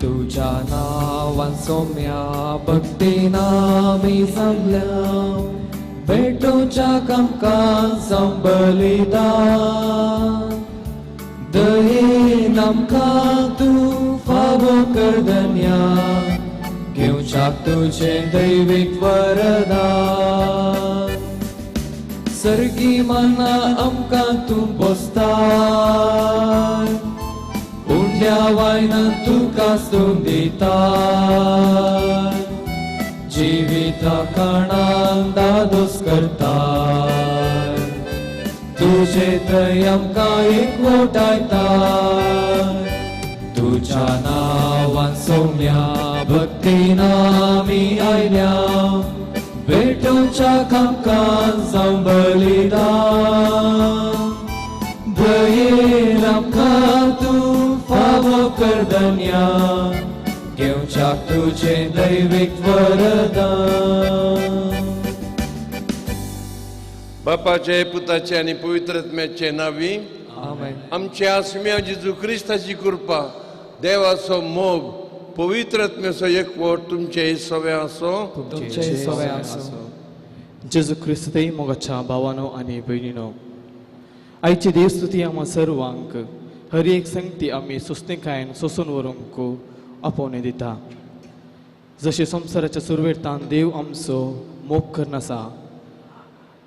तुझ्या नावान सोम्या भक्तीना मी जमल्या भेटूच्या आमकां संबलिदान दयेन आमकां तूं फावो करदन्या घेवच्याक तुजें दैवीक वरदान सर्गी मना आमकां तूं पोसताय उंड्या वायनान तुका स्तोम दिताय जिविता काणान दादोस करताय तुजे थंय आमकां एकवटायताय तुझ्या नावान सोम्या भक्तीन आमी आयल्या भेटूच्या आमकां संबलिदान दयेन आमकां तूं फावो करदन्या घेवच्याक तुजें दैवीक वरदान बापाचे पुताचे आनी पवित्र आत्म्याचे नावी आमेन. आमच्या आसम्या जेजू क्रिस्ताची कृपा देवाचो मोग पवित्र आत्म्याचो एकवट तुमचे सगळे आसो तुमचे सवय आसो. जेजू क्रिस्तय मोगाच्या भावानो आनी भयणीनो आयची देवस्तुती आम्हा सर्वांक हर एक संगती आमी सुस्तेकायेन सोसून व्हरूंक आपोवणे दिता जशें संवसाराच्या सुरवेतान देव आमचो मोग करनासा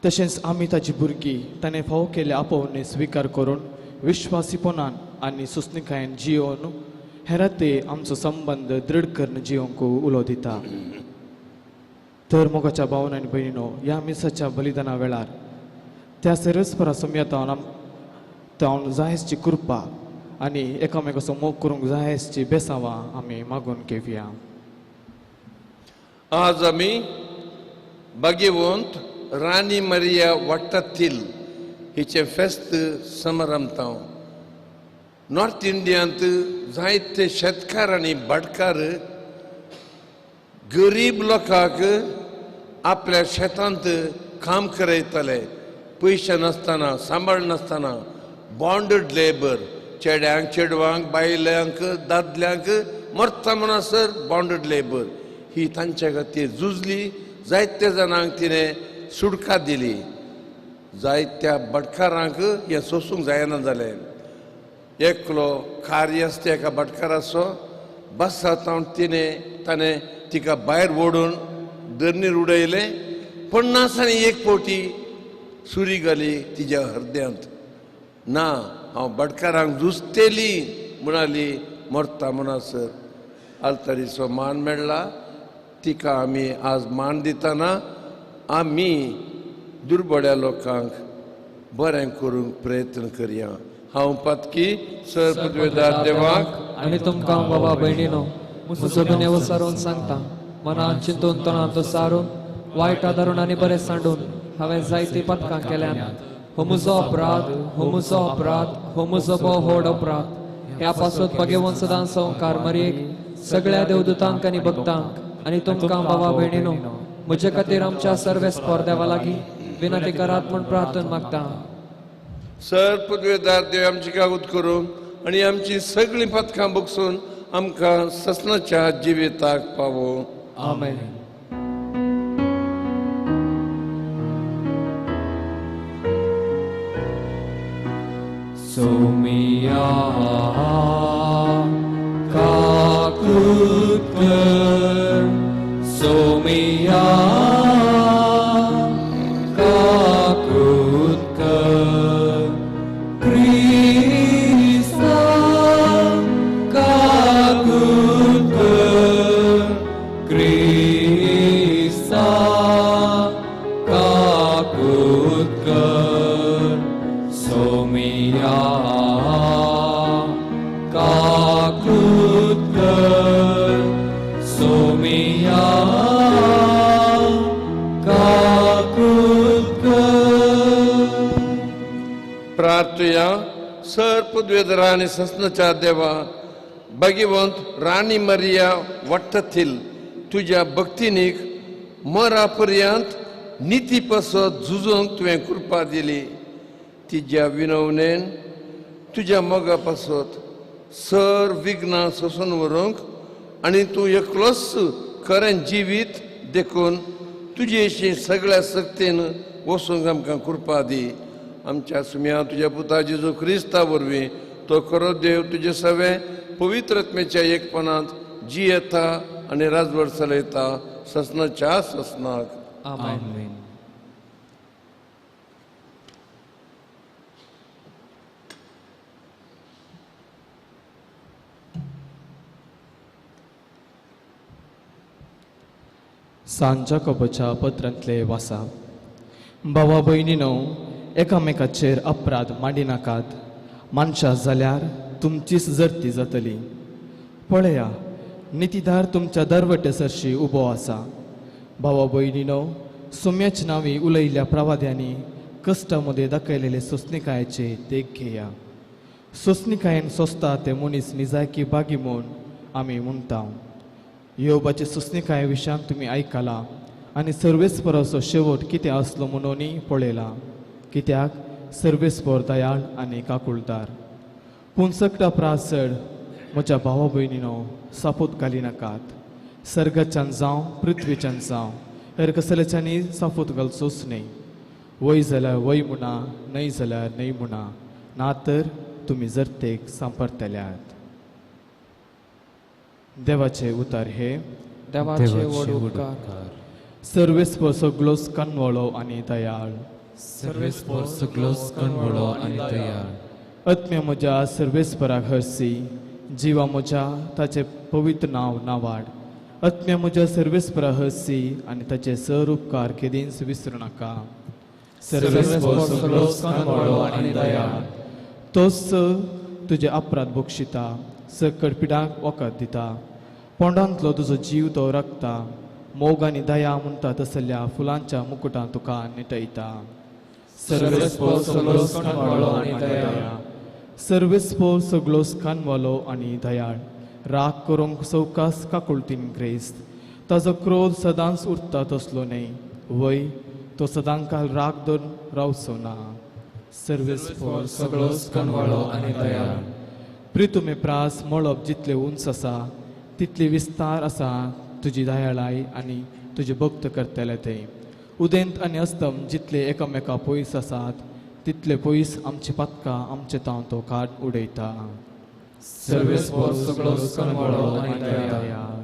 तशेंच आमी ताची भुरगीं ताणें फावो केले आपोवणे स्विकार करून विश्वासीपणान आनी सुस्तेकायेन जियोन हेराते आमचो संबंध दृढ करून जियोंक उलो दिता तर मोगाच्या भावन आनी भयणीनो ह्या मिसाच्या बलिदाना वेळार त्या सर्वस्परा सम्यतान तावन जायसची कृपा आनी एकामेकाचो मोग करूंक जायसची बेसावां आमी मागून घेवया. आज आमी भाग्यवंत राणी मरिया वाट्टातील हिचे फेस्त समारंभांत नॉर्थ इंडियांत जायते शेतकार आनी भाटकार गरीब लोकांक आपल्या शेतांत काम करयताले पयशे नासतना सांबाळ नासतना बॉन्डेड लेबर चेड्यांक चेडवांक बायल्यांक दादल्यांक मरता म्हणसर बॉन्डेड लेबर ही तांच्या खातीर झुजली जायत्या जाणांक तिणें सुटका दिली जायत्या भटकारांक हें सोसूंक जायना जालें एकलो कार्य आसता एका भटकाराचो बसा ताणें तिका भायर ओडून धरणीर उडयलें 50 आनी एक फावटी सुरी घाली तिच्या हृदयांत ना हांव भटकारांक झुजतेली म्हणाली मरता म्हणसर आलतारीचो मान मेळ्ळा तिका आमी आज मान दितना आमी दुर्बड्या लोकांक बरें करूंक प्रयत्न करया. हांव पातकी सर पदवेदार देवाक आनी तुमकां बाबा भयणीनो म्हजो गुन्यांव सारून सांगता मनांत चिंतून तोंडांत सारून वायट आदारून आनी बरें सांडून हांवें जायतीं पथकां केल्यात हो म्हजो अपराध हो म्हजो अपराध हो म्हजो भोव व्हड अपराध ह्या पासून भाग्यवंत सदां संवकार मरयेक सगळ्या देवदूतांक आनी भक्तांक आनी तुमकां बाबा भयणीनो म्हजे खातीर आमच्या सर्वेस्पर देवा लागीं विनंती करात म्हूण प्रार्थना मागता. सर पदवेदार देव आमची कागूद करूं आनी आमची सगळीं पथकां भोगसून आमकां ससनाच्या जिविताक पावो. आमेन. सोमिया काकृत कर सोमिया काकृत कर क्रिस्ता काकृत कर क्रिस्ता काकृत कर सोमिया काकृत कर सोमिया काकृत कर. प्रार्थया सर पदवेदार आनी ससनाच्या देवा भाग्यवंत राणी मरिया वाट्टातील तुज्या भक्तिनीक मरा पर्यंत निती पासत झुजोंक तुवें कृपा दिली तिच्या विनवणेन तुज्या मोगा पासत सर विघ्नां सोसून व्हरूंक आनी तूं एकलोच खरें जिवीत देखून तुजे अशी सगळ्या सक्तीन वचूंक आमकां कृपा दी. आमच्या सुम्या तुज्या पुता जेजू क्रिस्ता वरवीं तो खरो देव तुजे सवे पवित्रत्मेच्या एकपणांत जी येता आनी राजवट चलयता ससनाच्या ससनाक. आमेन. सांच्या कबच्या पत्रांतले वासा. भावा भयणीनो, एकामेकाचेर अपराध मांडी नाकात. मानशां जाल्यार तुमचीच जर्ती जातली. पळया, नितीदार तुमच्या दरवटे सरशी उबो आसा. भावा भयणीनो, सुम्याच्या नांवी उलयल्ल्या प्रवाद्यांनी कश्टामध्ये दाखयलेले सोंसणिकायेचे देख घेया. सोंसणिकायेन सोंसता ते मनीस निजायकी बागी म्हूण आमी म्हणटा. योबाचे सोंसणिकाये विशयान तुमी आयकला आनी सर्वेस्पराचो शेवट कितें आसलो म्हणून पळयला. कित्याक सर्वेस्पर दयाळ आनी काकुळदार. पूण सकटा प्रास चड म्हज्या भावा भयणीनो सापूत घाली नाकात. सर्गाच्यान जावं पृथ्वीच्यान जावं हेर कसल्याच्यांनी सापूत घालचोच न्हय. वय जाल्यार वय म्हणा, न्हय जाल्यार न्हय म्हणा, ना तर तुमी जर्तेक सांपरतल्यात. देवाचे उतार हे. देवाचे व्हड उपकार. सर्वेस्पर सगळोच कनवळो आनी दयाळ. सर्वेस्पर सगळोच कनवळो आनी दयाळ. आत्म्या म्हज्या सर्वेस्पराक हरसी. जिवा म्हज्या ताचे पवित्र नांव नावाड. आत्म्या म्हज्या सर्वेस्पराक हरसी आनी ताचे सर उपकार केदींच विसरूं नाका. सर्वेस्पर सगळोच कनवळो आनी दयाळ. तोच तुजे अपराध बक्षिता. सकट पिडाक वखद दिता. पोंडांतलो तुजो जीव तो रगता. मोग आनी दया म्हणटा तसल्या फुलांच्या मुकुटां तुका निटयता. सर्वेस्पर सगळोच कनवळो आनी दयाळ. सर्वेस्पर सगळोच कानवलो आनी दयाळ. राग करूंक सवकास काकुळतीन ग्रेस्त. ताजो क्रोध सदांच उरता तसलो न्हय. वय तो सदांकाल राग धरून रावचो ना. सर्वेस्पर सगळोच कनवळो आनी दयाळ. प्रितुमे प्रास मळप जितले उंच आसा तितली विस्तार आसा तुजी दयाळाय आनी तुजे भक्त करतले ते. उदेंत आनी अस्तम जितले एकामेका पयस आसात तितले पयस आमची पथकां आमचे तांव तो काड उडयता. सर्वेस्पर सगळोच कनवळो आनी दयाळ.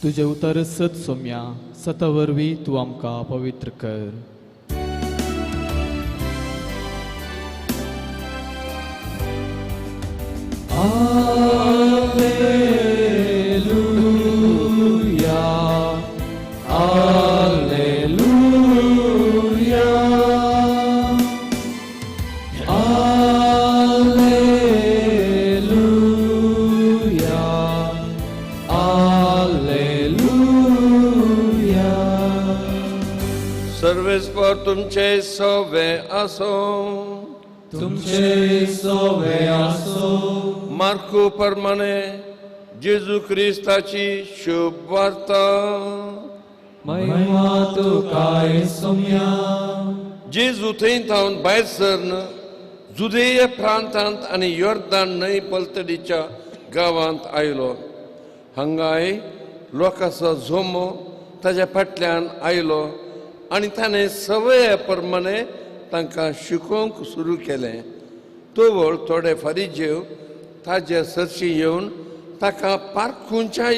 तुजे उतर सत सोम्या सता वरवीं तूं आमकां पवित्र कर. सर्वेस्पर तुमचे सवे आसो. तुमचे सवे आसो. मार्कू प्रमाणे जेजू क्रिस्ताची शुभ वार्ता. महिमा तुकाय सोम्या. जेजू थंय थावन भायर सरन जुदेय प्रांतांत आनी योर्दान न्हंय पलतडीच्या गांवांत आयलो. हांगाय लोकांचो झोमो ताच्या फाटल्यान आयलो आनी ताणें सवय प्रमाणे तांकां शिकोवंक सुरू केलें. तोवळ थोडे फरिजेव ताचे सरशी येवन ताका पारखुंच्या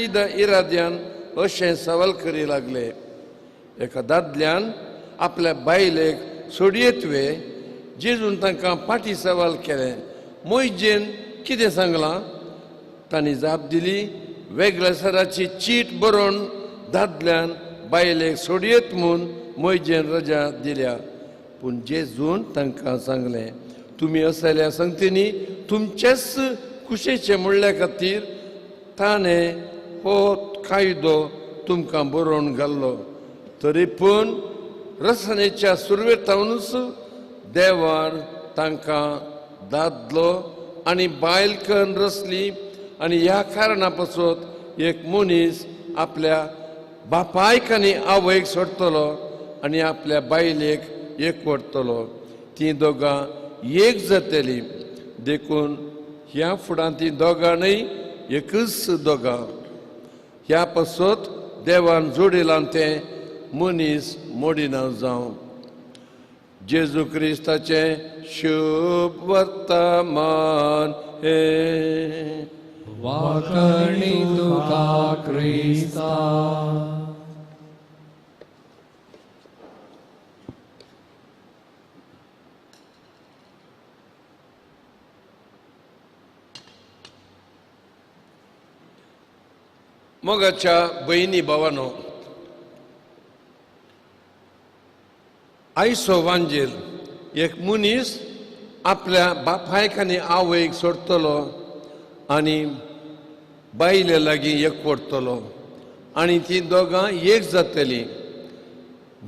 इराद्यान अशें सवाल करी लागले. एका दादल्यान आपल्या बायलेक सोडयेतवे. जेजून तांकां फाटीं सवाल केलें, मोइजेन कितें सांगलां? तांणी जाप दिली, वेगळ्या सराची चीट बरोवन दादल्यान बायलेक सोडयेत म्हूण मोइजेन रजा दिल्या. पूण जेजून तांकां सांगलें तुमी असल्या संगतींनी तुमचेच कुशेचे म्हणल्या खातीर ताणें हो कायदो तुमकां बरोवन घाल्लो. तरी पूण रचनेच्या सुरवेतावनूच देवान तांकां दादलो आनी बायल करून रचली आनी ह्या कारणा पासून एक मनीस आपल्या बापायक आनी आवयक सोडटलो आनी आपल्या बायलेक एकवटतलो. तीं दोगां एक जातलीं. देखून ह्या फुडां तीं दोगांय एकच दोगां. ह्या पासून देवान जोडिलां तें मनीस मोडिना जावं. जेजू क्रिस्ताचें शुभ वर्तमान हे वाकणी तुका क्रिस्ता. मोगाच्या बहिणी भावानो, आयचो वांजेल एक मनीस आपल्या बापायक आनी आवयक सोडटलो आनी बायले लागीं एकवटतलो आनी तीं दोगां एक जातलीं.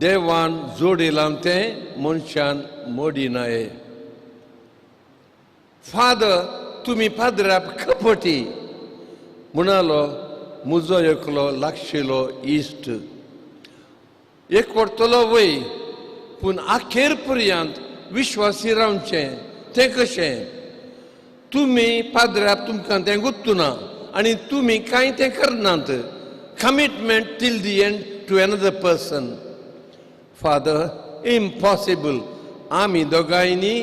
देवान जोडिलां तें मनशान मोडिनाये. फादर तुमी पाद्राक कपटी म्हणालो म्हजो एकलो लागशिलो इश्ट एकवटतलो वय पूण आखेर पर्यंत विश्वासी रावचें. तें कशें? तुमी पाद्राक तुमकां तें गुत्तुना आनी तुमी कांय तें करनात. Commitment till the end to another person. Father impossible. आमी दोगांयनी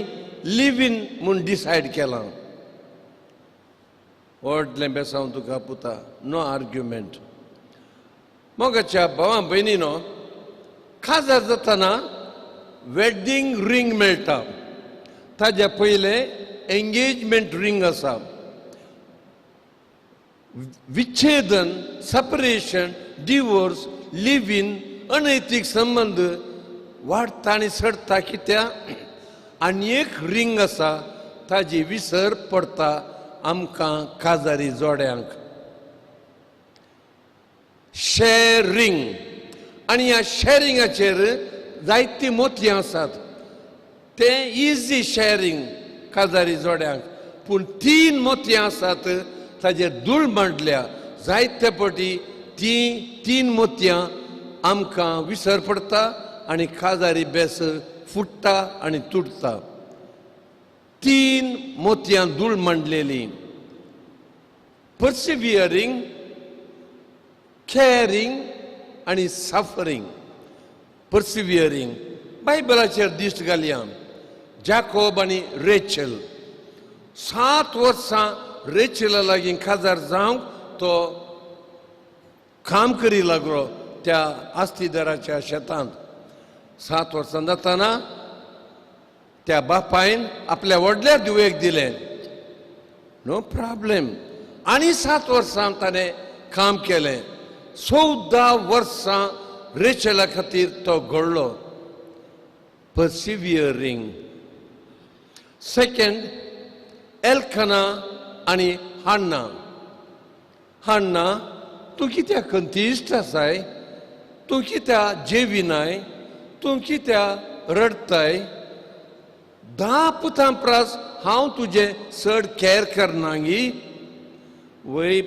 लिव इन म्हूण डिसायड केलां. व्हडलें बेसांव तुका पुता. No argument. मोगाच्या भावा भयणीनो, काजार जातना वेडिंग रिंग मेळटा. ताज्या पयलें एंगेजमेंट रिंग आसा. विच्छेदन, सेपरेशन, डिवोर्स, लिव इन, अनैतीक संबंध वाडटा आनी सडटा. कित्याक आनी एक रिंग आसा ताजी विसर पडटा आमकां काजारी जोड्यांक. शेरिंग. आनी ह्या शेरिंगाचेर जायतीं मोतयां आसात. तें इजी शेरिंग काजारी जोड्यांक. पूण 3 मोतयां आसात ताजेर धूळ मांडल्या. जायते फावटी तीं 3 मोतयां आमकां विसर पडटा आनी काजारी बेस फुट्टा आनी तुटता. 3 मोतयां धूळ मांडलेलीं. पर्सिवियरींग, कॅरिंग आनी सफरींग. पर्सिवियरींग बायबलाचेर दिश्ट घालया. जाकोब आनी रेचल. 7 वर्सां रेचला लागीं काजार जावंक तो काम करी लागलो त्या आस्तीदाराच्या शेतांत. 7 वर्सां जाताना त्या बापायन आपल्या व्हडल्या धुवेक दिलें. No problem. आनी 7 वर्सां ताणें काम केलें. 14 वर्सां रेचला खातीर तो घडलो. पर्सिवियरींग. सेकंड एल्काना आनी हान्ना. हान्ना, तूं कित्याक कंतिश्ट आसाय? तूं कित्याक जेविनाय? तूं कित्याक रडताय? 10 पुतां प्रास हांव तुजें चड कॅर करनागी. वय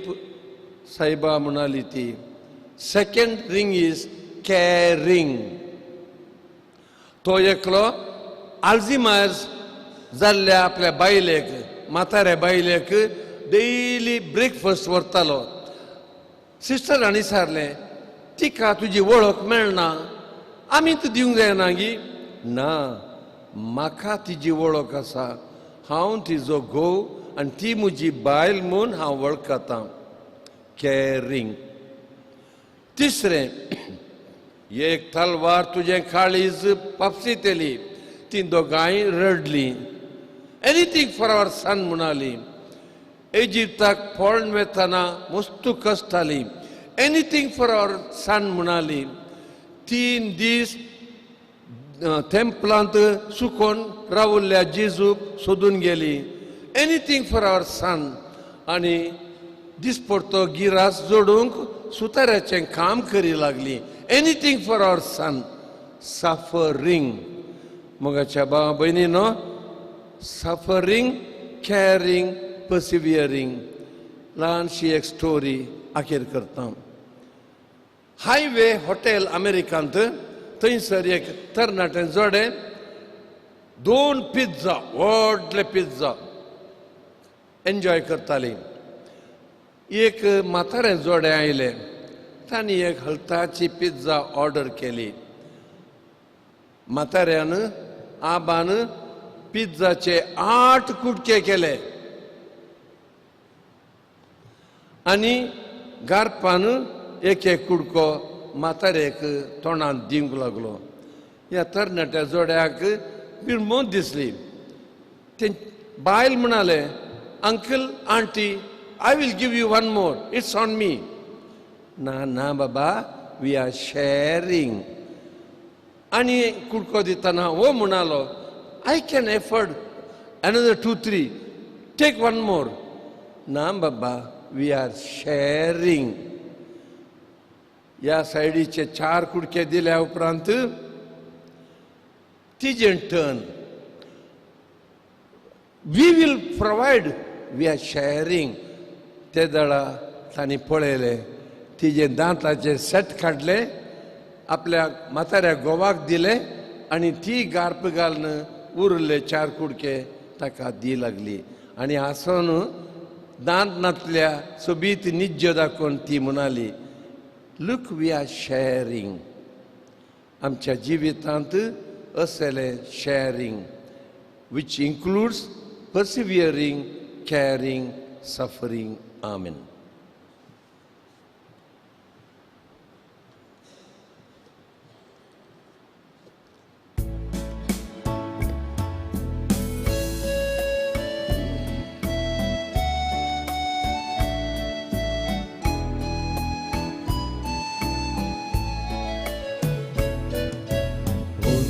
सायबा म्हणाली ती. Second ring is carrying. तो एकलो आल्झिमायर्स जाल्ल्या आपल्या बायलेक, म्हाताऱ्या बायलेक डेली ब्रेकफास्ट व्हरतालो. सिस्टरांनी सांगलें तिका तुजी वळख मेळना, आमीच दिवंक जायना गी. ना, म्हाका तिजी वळख आसा. हांव तिजो घोव आनी ती म्हजी बायल म्हूण हांव वळखतां. कॅरिंग. तिसरें, एक तलवार तुजें काळीज पापसितेली. ती दोगांय रडलीं. एनीथींग फॉर आवर सन म्हणाली. इजिप्ताक पळोवन वेतना मस्त कश्टाली. एनीथींग फॉर आवर सन म्हणाली. 3 दीस टेम्पलांत सुकोन रावल्ल्या जेजूक सोदून गेली. Anything for our son. आनी दिसपडतो गिरास जोडूंक सुताऱ्याचें काम करी लागली. Anything for our son. Suffering. मोगाच्या भावा भयणीनो, सफरिंग, कॅरिंग, पर्सिवियरिंग. ल्हानशी एक स्टोरी आखेर करता. हायवे हॉटेल अमेरिकांत थंयसर एक तरणाटें जोडे 2 पिझ्झा, व्हडले पिझ्झा एन्जॉय करतालीं. एक म्हातारें जोडें आयलें. तांणी एक हलताची पिझ्झा ऑर्डर केली. म्हाताऱ्यान आबान पिझ्झाचे 8 कुडके केले आनी गारपान एक कुडको म्हातारेक तोंडांत दिवंक लागलो. ह्या तरणाट्या जोड्याक बिळमोत दिसली. ते बायल म्हणाले, uncle, aunty, I will give you 1 more, it's on me. ना ना बाबा, वी आर शेअरिंग. आनी कुडको दितना हो म्हणालो, I can afford another 2-3, take 1 more. ना बाबा, वी आर शेअरिंग. ह्या सायडीचे 4 कुडके दिल्या उपरांत तिजें turn. We will provide, we are sharing. ते दाडा तांणी पळयलें. तिजे दांताचे सेट काडले, आपल्या म्हाताऱ्या घोवाक दिले आनी ती गार्प घालन उरले 4 कुडके ताका दी लागली. आनी हांसून दांत नातल्या सोबीत निज्ज दाखोवन ती म्हणाली, लूक, वी आर शेअरिंग. आमच्या जिवितांत असलें sharing, which includes persevering, caring, suffering. Amen.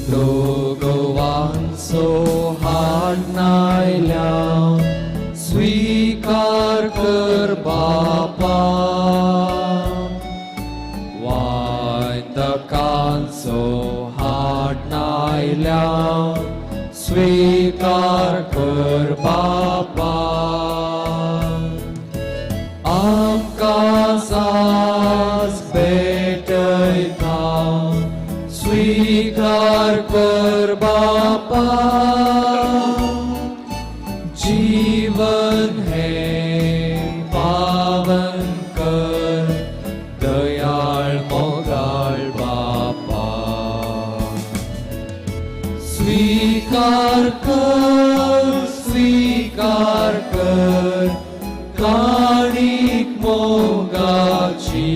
दोघवांचो हात नायल्या स्वीकार कर बापा. वायतकांचो हात नायल्या स्वीकार कर बापा. आमकां सास भेटयता स्वीकार कर बापा. जीवन है पावन कर दयाळ मोगाळ बापा. स्वीकार कर काणीक मोगाची.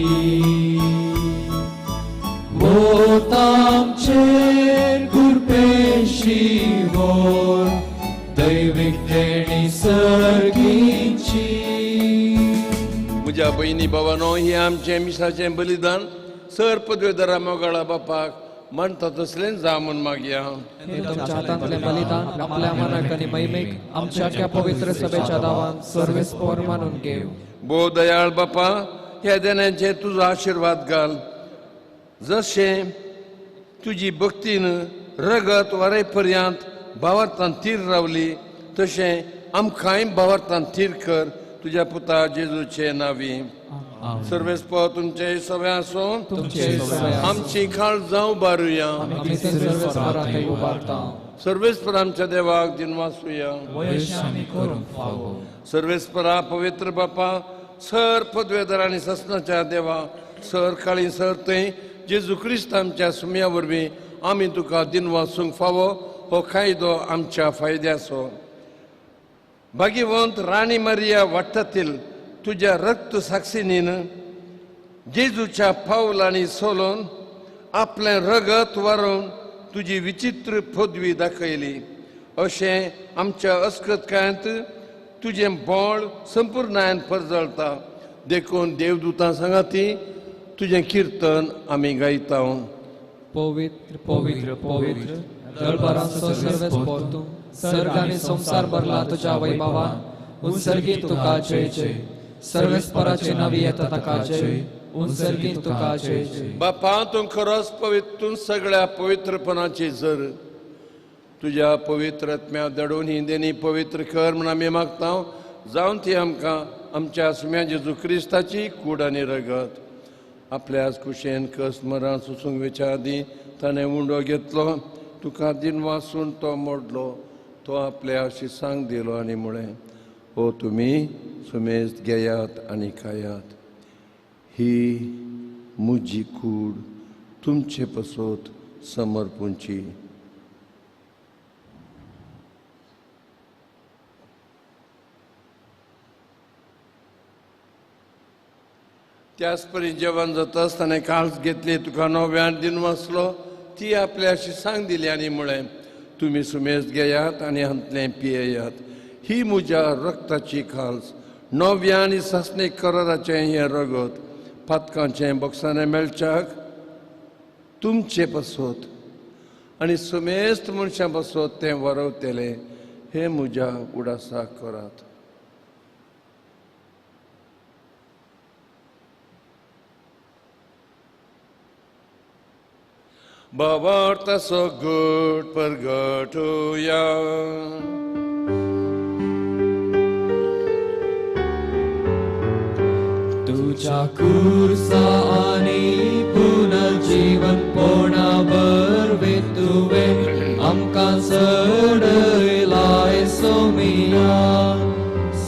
मोत आमचेर गुरपेशी होर दैवीक देणी सर्गीची. म्हज्या भयणी भावानो, ही आमचें मिसाचें बलिदान सर पदवेदारा मोगाळा बापाक म्हणटा तसलें जा म्हूण मागया. हे तुमच्या हातांतलें बलिदान आपल्या मनाक आनी महिमेक आमच्या त्या पवित्र सभेच्या दावान सर्वेस्पर मानून घेव. भोव दयाळ बापा, ह्या देण्याचेर तुजो आशिर्वाद घाल. जशें तुजी भक्तीन रगत वरे पर्यंत भावार्थान थीर रावली, तशें आमकांय भावार्थान थीर कर, तुज्या पुता जेजूचे नांवी. सर्वेस्पर तुमचे सगळे आसूं. आमची काळ जावं बारुया. आमी ते सर्वेस्पराक उबारता. सर्वेस्पर आमच्या देवाक दिनवासुया. सर्वेस्परा पवित्र बापा, सर पदवेदार आनी ससनाच्या देवा, सर काळी सर थंय जेजू क्रिस्त आमच्या सुम्या वरवीं आमी तुका दिनवासूंक फावो हो कायदो आमच्या फायद्याचो. भाग्यवंत राणी मारिया वाठारांतील तुज्या रक्त साक्षीनीन जेजूच्या पावलांनी सोलोवन आपलें रगत वारोवन तुजी विचित्र पदवी दाखयली. अशें आमच्या अस्कतकायांत तुजें बोळ संपूर्णायन परजळटा. देखून देवदूतां सांगाती तुजें किर्तन आमी गायता. Pavitr, pavitr, pavitr, दळभरांचो सर्वेच पोर सर्ग आणि संसार भरला तुझ्या वैभवान उन्सर्गीत तुका जय जय सर्वेस्पराचे नावी येता ताका जय उन्सर्गीत तुका जय जय बापा तू खरोच पवित्र तू सगळ्या पवित्रपणाची जर तुझ्या पवित्र आत्म्या दडून ही देणी पवित्र कर म्हण आमी मागता जावन ती आमकां आमच्या सुम्या जेजू क्रिस्ताची कूड आनी रगत आपल्याच कुशेन कस मरां सुसूंक विचारदी ताणें उंडो घेतलो तुका दिन वासून तो मोडलो तो आपल्या शिसांक दिलो आनी म्हळें हो तुमी सुमेस्त घेयात आनी खायात ही म्हजी कूड तुमचे पसोत समर्पूंची त्याच परी जेवण जाता आसतना काळज घेतली तुका नव्यान दिन वाचलो ती आपल्या शिसांक दिली आनी म्हळें तुमी सुमेस्त घेयात आनी हांतलें पियेयात ही म्हज्या रक्ताची खालस नव्या आनी सासणे कराराचें हें रगत पातकांचें बॉक्सांनी मेळच्याक तुमचे पसोत आनी सुमेस्त मनशां पसोत तें वरवतलें हें म्हज्या उडासाक करात बाबार्थ so good परगटूया तुझ्या कुर्सा आणि पुनर्जीवन पोणावर वेतुवे आमकां चडयलाय सोमिया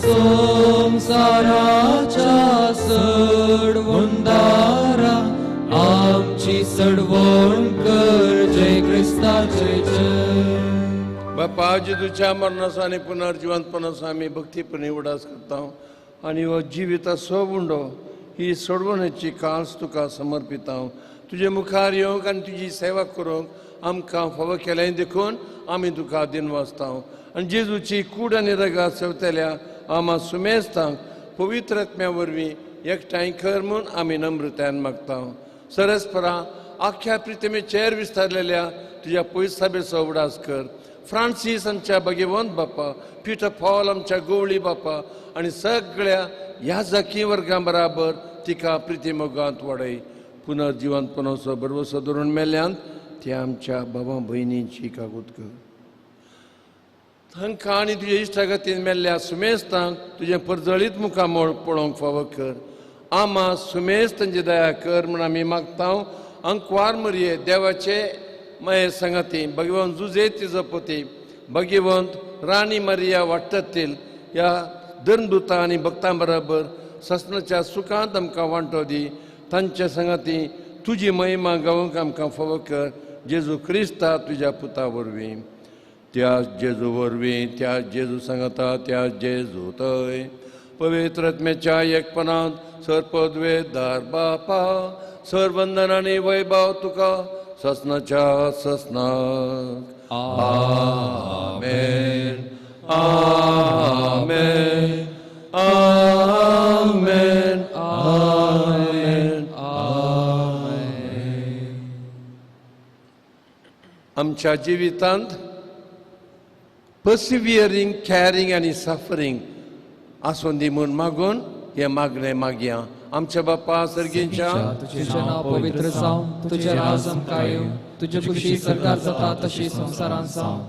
संसाराच्या सडवंदारा आमची सडवण कर जय क्रिस्ताचे जय बापा जेजूच्या मरणाचा आनी पुनर्जीवनपणाचा आमी भक्तीपणी उडास करता आनी हो जिविताचो उंडो ही सोडवण्याची कास तुका समर्पिता तुजे मुखार येवंक आनी तुजी सेवा करूंक आमकां फावो केलें देखून आमी तुका दिन वाचता आनी जेजूची कूड आनी रगात सेवतल्या आमा सुमेस्तांक पवित्र आत्म्या वरवीं एकठांय कर म्हूण आमी नम्रतायेन मागता सरस्परा आख्या प्रितमेचेर विस्तारलेल्या तुझ्या पयस सभेचो उडास कर फ्रांसीस आमच्या भगिवंत बापा पिटर पॉल आमच्या गवळी बापा आनी सगळ्या ह्या जकी वर्गां बराबर तिका प्रितीमोगांत वाडय पुनर्जीवनपणाचो बरवसो धरून मेल्यांत त्या आमच्या भावां भयणींची कागूद कर तांकां आनी तुज्या इश्टागतीन मेल्ल्या सुमेस्तांक तुजें परजळीत मुखामोळ पळोवंक फावो कर आमा सुमेस्त तांची दया कर म्हण आमी मागता अंकवार मरये देवाचे मये संगती भगवंत जुजे तिजो पती भगवंत राणी मारिया वाडटतील ह्या धर्मदुतां आनी भक्तां बरोबर ससनाच्या सुखांत आमकां वांटो दी तांचे संगती तुजी महिमा गावूंक आमकां फावो कर जेजू क्रिस्ता तुज्या पुता वरवीं त्या जेजू वरवीं त्या जेजू सांगता त्या जेजू थंय पवित्र आत्म्याच्या एकपणांत सरपदवेदार बापा सरवंदन आनी वैभव तुका ससनाच्या ससनाक आमेन आमेन आमेन आमेन आमेन आमच्या जिवितांत पर्सिवियरिंग कॅरिंग आनी सफरिंग आसूं दी म्हूण मागून हे मागणें मागया आमच्या बापा सर्गींच्या तुझे नाव पवित्र जावं तुझे राज आमकां येवं तुझे खुशी सरकार जाता तशी संवसारांत जावं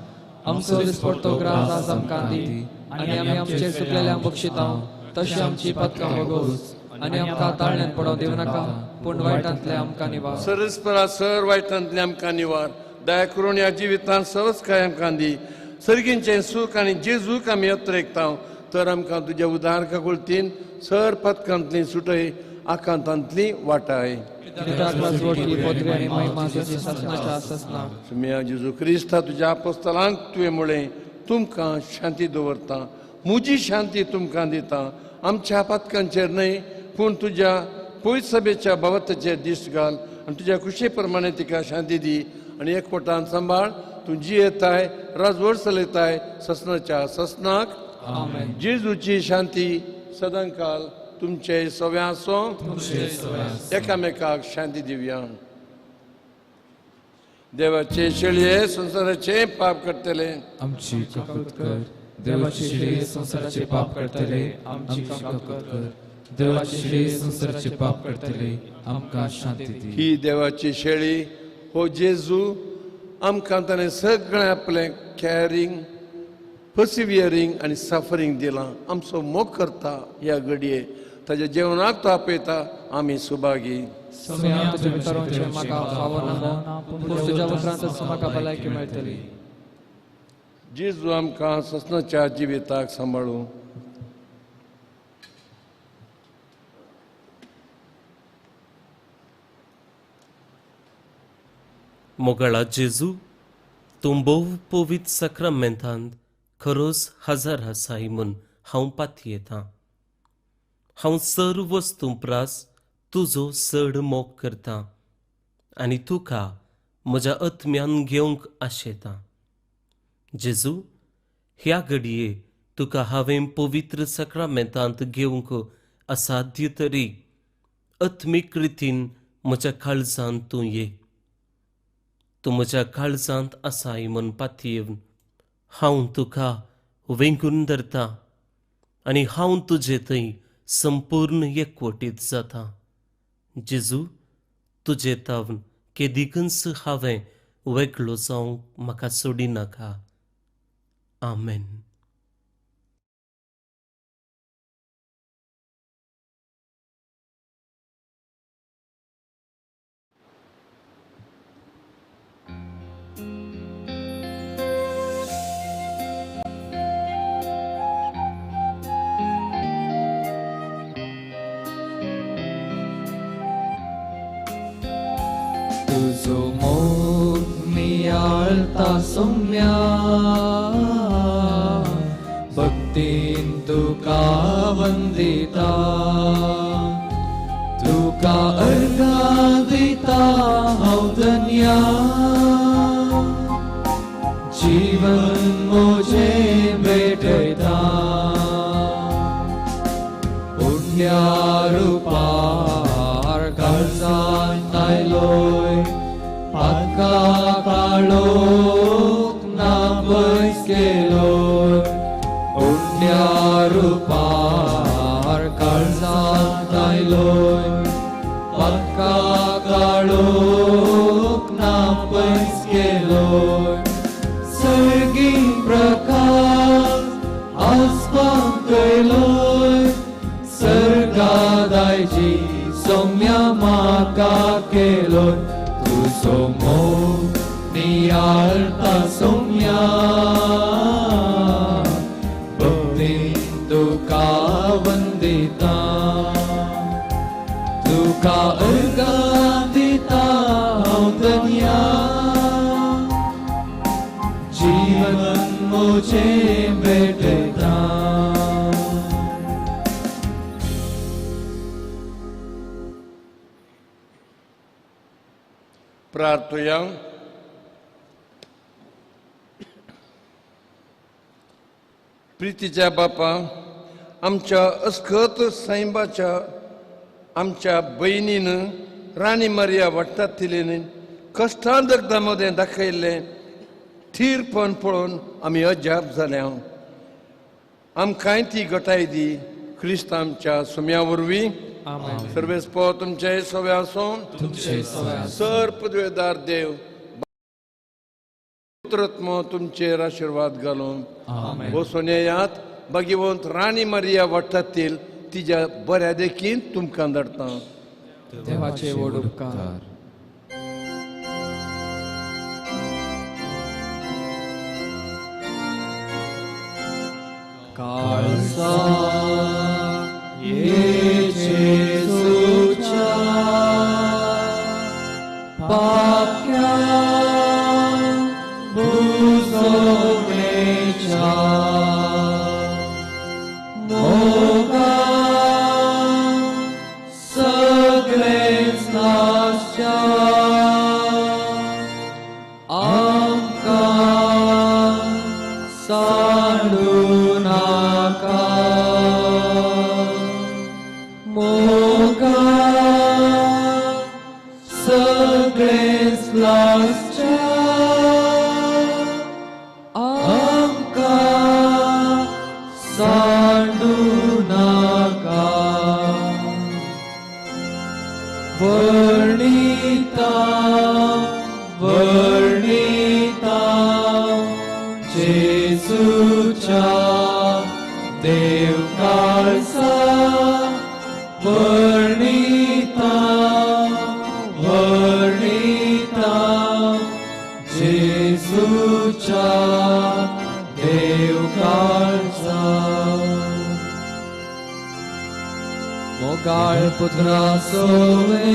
आमचो दिसपडटो ग्रास आज आमकां दी आनी आमी आमचे चुकलेल्यांक बक्षिता तशी आमची पदकां वगोस आनी आमकां ताळण्यांत पडोवं दिवं नाका पूण वायटांतले आमकां निवार सरस्परा सर वायटांतले आमकां निवार दया करून ह्या जिवितांत सहजकाय आमकां दी सर्गींचें सूख आनी जेजूक आमी यत्रेकता तर आमकां तुज्या उदार काकुळतीन सर पदकांतली सुटय आकांतांतली वाटाय सुम्या जेजू क्रिस्ता तुज्या आपोस्तलांक तुवें म्हळें तुमकां शांती दवरता म्हजी शांती तुमकां दिता आमच्या पदकांचेर न्हय पूण तुज्या पयस सभेच्या भवताचेर दिश्ट घाल आनी तुज्या कुशे प्रमाणे तिका शांती दी आनी एकवटान सांबाळ तूं जियेताय राजवट चलयताय ससनाच्या ससनाक जेजूची शांती सदांकाल तुमचे सव्या आसूं एकामेकाक शांती दिवया देवाचे शेळये संसाराचे पाप करतले आमची कपत कर. देवाची श्री संसाराचे पाप करतले आमची कपत कर. देवाची श्री संसाराचे पाप करतले आमकां शांती दी. ही देवाची शेळी हो जेजू आमकां ताणें सगळें आपलें कॅरिंग पर्सिवियरिंग आनी सफरींग दिलां. आमचो मोग करता ह्या घडये ताच्या जेवणाक तो आपयता. आमी सुभागी. सम्या तुझे विचारांचे म्हाका फावो ना पूण तुज्या उतरांतच म्हाका भलायकी मेळटली. जेजू आमकां ससनाच्या जिविताक सांबाळूं. मोगळा जेजू तूं भोव पवित्र सक्रामेंतांत खरोच हजर आसाय म्हूण हांव पातयेतां. हांव सर्व वस्तू प्रास तुजो चड मोग करतां आनी तुका म्हज्या आत्म्यान घेवंक आशेतां. जेजू ह्या घडये तुका हांवें पवित्र सक्रामेंतांत घेवंक असाध्य तरी आत्मीक रितीन म्हज्या काळजांत तूं ये. तूं म्हज्या काळजांत आसाय म्हूण पातयेवन हांव तुका वेंगून धरतां आनी हांव तुजे थंय संपूर्ण एकवटीत जातां. जेजू तुजे तावन केदिकच हांवें वेगळो जावंक म्हाका सोडी नाका. आमेन. तुझो मोग मियाळता सम्या भक्तीन तुका वंदिता. तुका अर्घा दिता हांव धन्या. जीवन म्हजें भेटयता पुण्या रुपार काळजांत आयलोय. पातका काळोख नापयस केलोय. पुण्या रुपार काळजांत आयलोय. पातका काळोख नापयस केलोय. सर्गी प्रकाश आसपाक केलोय. सर्गादायची सौम्या म्हाका केलोय. तुजो मोग नियाळता सौम्या भक्तीन तुका वंदिता. तुका अर्घा दिता हांव धन्या. जीवन म्हजें भेटयता. प्रार्थया. प्रितीच्या बापा आमच्या अस्खत साईबाच्या आमच्या बहिणीन राणी मारिया वाडटातलेन कश्टां दगदामध्ये दाखयल्लें थीरपण पळोवन आमी अजाप जाल्या. आमकांय ती घटाय दी. क्रिस्त आमच्या सुम्या वरवीं सर्वेस्पो तुमचे सवे आसूं. सर पदवेदार देव पुत्रत्म तुमचेर आशीर्वाद घालून बसून येयात. भगवंत राणी मारिया वाडटातील तिच्या बऱ्या देखीन तुमकां धाडटा. देवाचे व्हड उपकार. काळसा येशूच्या पाक्या बुजवणेच्या मोगा सगळेच नाशा आमकां सांडू नाका. मोगा सगळेच नाशा नाका वर्णिता वर्णिता जेसूच्या देवकाळचा वर्णिता वर्णिता जेसूच्या देवकाळचा मोगाळ पुत्रा सोवे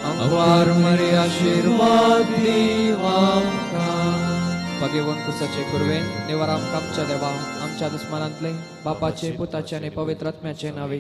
अवार मरे आशीर्वाद दिवांका भगवान कुसाचे कुरवे निवार आमच्या देवा आमच्या दुस्मनांतले बापाचे पुताचे आणि पवित्र आत्म्याचे नावे